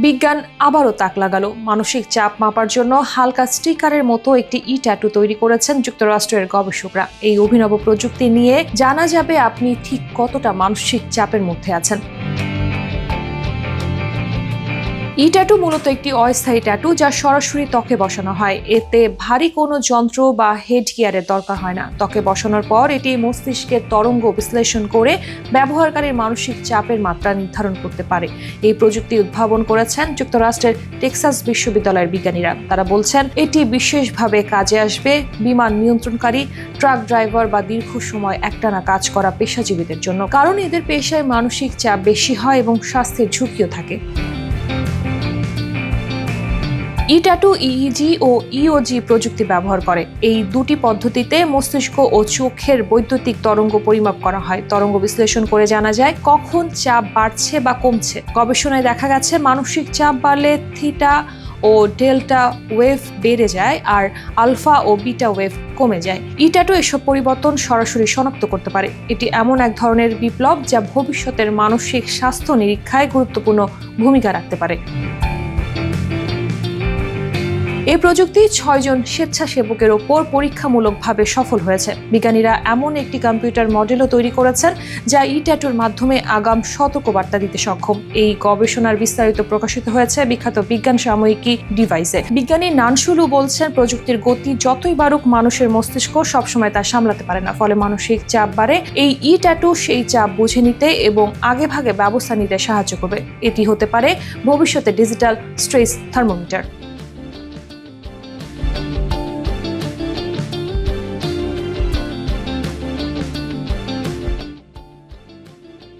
বিজ্ঞান আবারও তাক লাগালো। মানসিক চাপ মাপার জন্য হালকা স্টিকারের মতো একটি ট্যাটু তৈরি করেছেন যুক্তরাষ্ট্রের গবেষকরা। এই অভিনব প্রযুক্তি নিয়ে জানা যাবে আপনি ঠিক কতটা মানসিক চাপের মধ্যে আছেন। ট্যাটু মূলত একটি অস্থায়ী ট্যাটু যা সরাসরি ত্বকে বসানো হয়। এতে ভারী কোনো যন্ত্র বা হেড গিয়ারের দরকার হয় না। ত্বকে বসানোর পর এটি মস্তিষ্কের তরঙ্গ বিশ্লেষণ করে ব্যবহারকারীর মানসিক চাপের মাত্রা নির্ধারণ করতে পারে। এই প্রযুক্তি উদ্ভাবন করেছেন যুক্তরাষ্ট্রের টেক্সাস বিশ্ববিদ্যালয়ের বিজ্ঞানীরা। তারা বলছেন এটি বিশেষভাবে কাজে আসবে বিমান নিয়ন্ত্রণকারী, ট্রাক ড্রাইভার বা দীর্ঘ সময় একটানা কাজ করা পেশাজীবীদের জন্য, কারণ এদের পেশায় মানসিক চাপ বেশি হয় এবং স্বাস্থ্যের ঝুঁকিও থাকে। ট্যাটু ইইজি ও ইওজি প্রযুক্তি ব্যবহার করে। এই দুটি পদ্ধতিতে মস্তিষ্ক ও চোখের বৈদ্যুতিক তরঙ্গ পরিমাপ করা হয়। তরঙ্গ বিশ্লেষণ করে জানা যায় কখন চাপ বাড়ছে বা কমছে। গবেষণায় দেখা গেছে মানসিক চাপ বাড়লে থিটা ও ডেল্টা ওয়েভ বেড়ে যায় আর আলফা ও বিটা ওয়েভ কমে যায়। ট্যাটু এসব পরিবর্তন সরাসরি শনাক্ত করতে পারে। এটি এমন এক ধরনের বিপ্লব যা ভবিষ্যতের মানসিক স্বাস্থ্য নিরীক্ষায় গুরুত্বপূর্ণ ভূমিকা রাখতে পারে। এই প্রযুক্তি 6 জন স্বেচ্ছাসেবকের ওপর পরীক্ষামূলকভাবে সফল হয়েছে। বিজ্ঞানীরা এমন একটি কম্পিউটার মডেলও তৈরি করেছেন যা ট্যাটুর মাধ্যমে আগাম সতর্কবার্তা দিতে সক্ষম। এই গবেষণার বিস্তারিত প্রকাশিত হয়েছে বিখ্যাত বিজ্ঞান সাময়িকী ডিভাইসে। বিজ্ঞানী নানশুলু বলছেন, প্রযুক্তির গতি যতই বাড়ুক মানুষের মস্তিষ্ক সবসময় তা সামলাতে পারে না। ফলে মানসিক চাপ বাড়ে। এই ট্যাটু সেই চাপ বুঝে নিতে এবং আগেভাগে ব্যবস্থা নিতে সাহায্য করবে। এটি হতে পারে ভবিষ্যতে ডিজিটাল স্ট্রেস থার্মোমিটার।